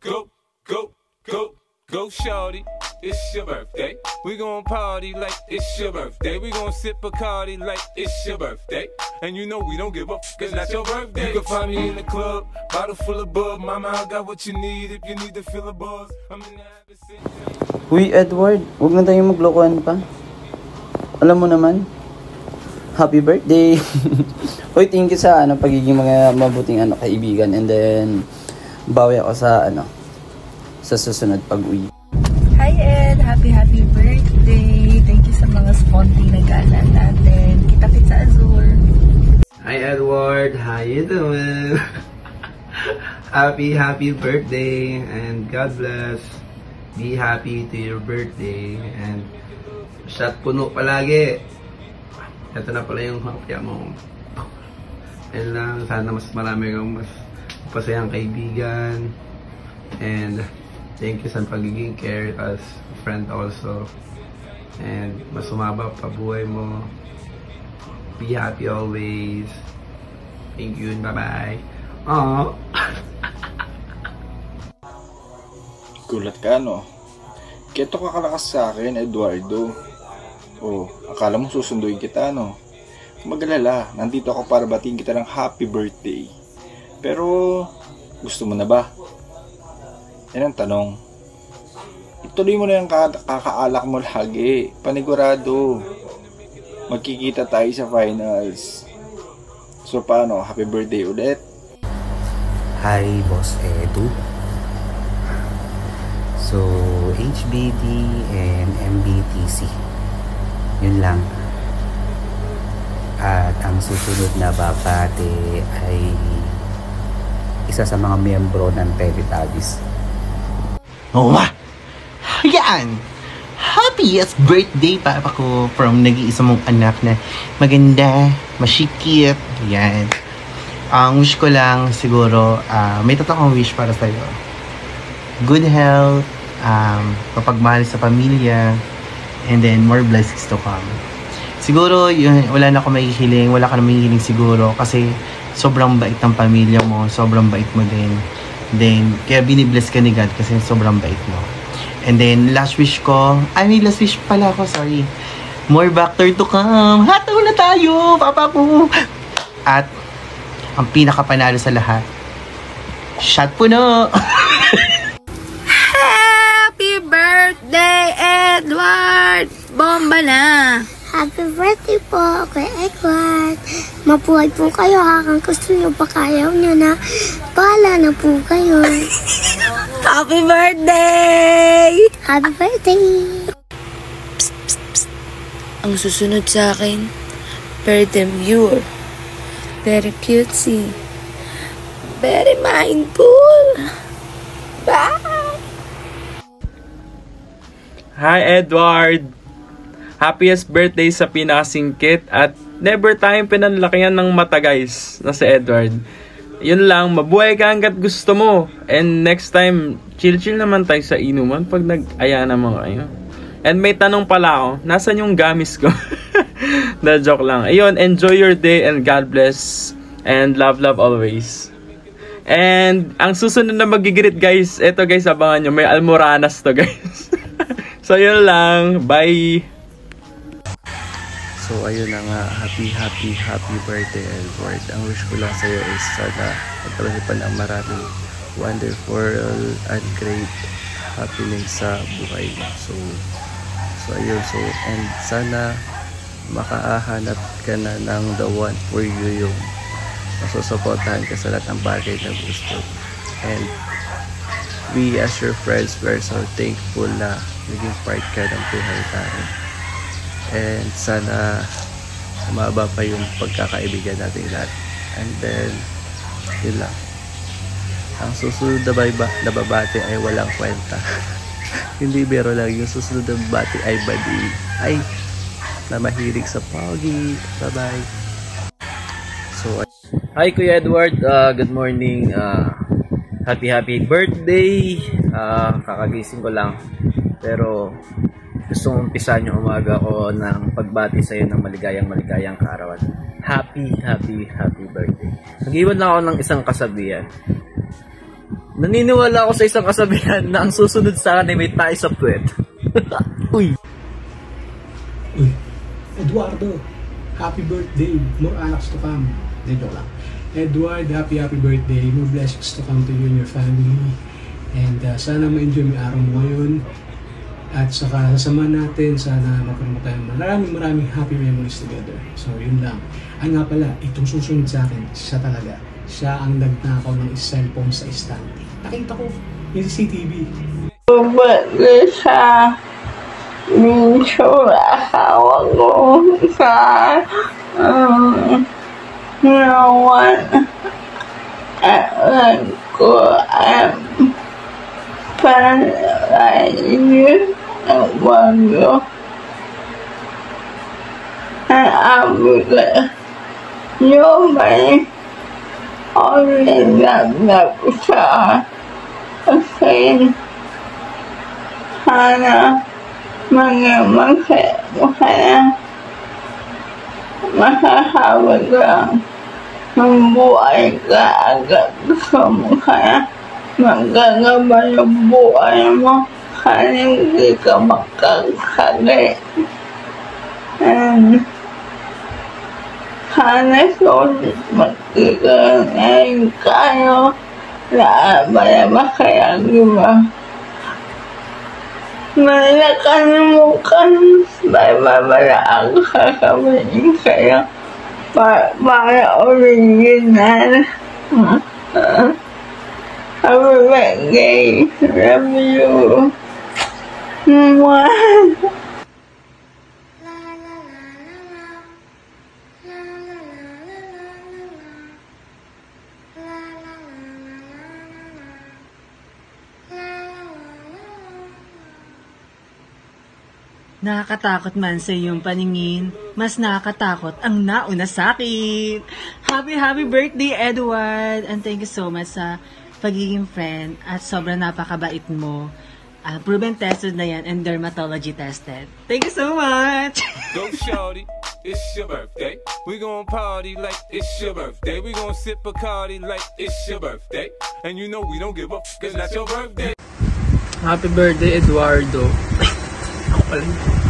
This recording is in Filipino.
go, go, go, go, shorty. It's your birthday. We gon' party like it's your birthday. We gon' sip Bacardi like it's your birthday. And you know we don't give up, cause that's your birthday. You can find me in the club, bottle full of bub. Mama, I got what you need if you need to feel a buzz. I'm in the habit of... Uy, Edward, huwag na tayong maglokohan pa. Alam mo naman, happy birthday. Uy, thank you sa pagiging mga mabuting kaibigan. And then, bawi ako sa susunod pag-uwi. Hi Ed! Happy birthday! Thank you sa mga sponty na gala natin. Kita-kits sa Azur. Hi Edward! How you doing? Happy birthday and God bless. Be happy to your birthday and shot puno palagi. Ito na pala yung hapya mo. And lang, sana mas marami kang mas pasayang kaibigan. And thank you sa pagiging care as a friend also. And mas sumaba pa buhay mo. Be happy always. Thank you and bye-bye. Aww. Gulat ka, no? Keto ka kalakas sa akin, Eduardo. Oh, akala mo susunduin kita, no? Mag-alala, nandito ako para batiin kita ng happy birthday. Pero, gusto mo na ba? Yan ang tanong. Ituloy mo na yung kakaalak mo lagi. Panigurado. Magkikita tayo sa finals. So paano? Happy birthday ulit. Hi, Boss Edu. So, HBD and MBTC. Yun lang. At ang susunod na babate ay isa sa mga miyembro ng Teletubbies. Oo nga! Yan! Happiest birthday papa ko from nag-iisa mong anak na maganda, masikip. Yan. Ang wish ko lang siguro, may tatlong wish para sa'yo. Good health, papagmahal sa pamilya, and then more blessings to come. Siguro, wala na ako mahihiling, wala ka na mahihiling siguro kasi sobrang bait ng pamilya mo, sobrang bait mo din. Then, kaya binibless ka ni God kasi sobrang bait mo. And then, last wish ko, may last wish pala ako, sorry. More Bactor to come. Hataw na tayo, papa ko. At, ang pinakapanalo sa lahat, shot puno. Happy birthday, Edward! Bomba na! Happy birthday po kay Edward. Mabuhay po kayo hanggang gusto nyo pa kayaw nyo na. Bahala na po kayo. Happy birthday! Happy birthday! Psst, psst, psst. Ang susunod sa akin, very demure, very cutesy, very mindful. Bye! Hi Edward! Happiest birthday sa pinakasingkit at never tayong pinanlakihan ng mata guys na si Edward. Yun lang, mabuhay ka hanggat gusto mo. And next time, chill-chill naman tayo sa inuman pag nag-aya naman kayo. And may tanong pala ako, nasan yung gamis ko? Na joke lang. Ayun, enjoy your day and God bless. And love always. And ang susunod na magigreet guys, eto guys, abangan nyo, may almoranas to guys. So yun lang, bye! So ayun na nga, happy birthday Edward. Ang wish ko lang sa'yo is sana magkaroon pa ng maraming wonderful and great happening sa buhay mo. So ayun, and sana makahanap ka na ng the one for you, yung masusuportahan ka sa lahat ng bagay na gusto. And we as your friends, we're so thankful na naging part ka ng buhay namin. And sana umaba pa yung pagkakaibigan natin lahat. And then, yun lang. Ang susunod na babati ay walang kwenta. Hindi biro lang. Yung susunod na babati ay badi. Ay, na mahilig sa pogi. Bye-bye. So, hi Kuya Edward, good morning. Happy birthday. Kakagising ko lang. Pero gusto kong umpisan yung umaga ko ng pagbati sa iyo ng maligayang kaarawan. Happy birthday. Nag-iwan lang ako ng isang kasabihan. Naniniwala ako sa isang kasabihan na ang susunod sa akin ay may tayo sa puwet. Uy! Eduardo, happy birthday. More anaks to come. Dito lang. Edward, happy birthday. More blessings to come to you and your family. And sana ma-enjoy mo yung araw mo ngayon. At saka sasama natin, sana magkaroon mo tayo maraming happy memories together. So yun lang. Ay nga pala, itong susunod sa akin, siya talaga. Siya ang nagnakaw ng cellphone sa istante. Nakita ko yung CCTV. Bumalik siya. Minsan asawa ko sa nawan at ko ang panalayin ng bagyo. Ang abigay yung may ulit sa akin. Sana mga masasabi ka ng buhay ka agad sa mukha. Magagabay ang buhay mo kaya hindi ka makakagay. And sana sulit magkikanayin kayo na makayagi ba? Nakalimutan may mabalaan sasabihin kayo para original. Happy birthday, love you. Mwah. Nakakatakot man sa iyong paningin, mas nakakatakot ang nauna sa akin. Happy birthday, Edward! And thank you so much sa pagiging friend at sobrang napakabait mo. Proven tested na yan and dermatology tested. Thank you so much! Go shorty, it's your birthday. We gon' party like it's your birthday. We gon' sip Bacardi like it's your birthday. And you know we don't give up, cause that's your birthday. Happy birthday, Eduardo. Ako pala.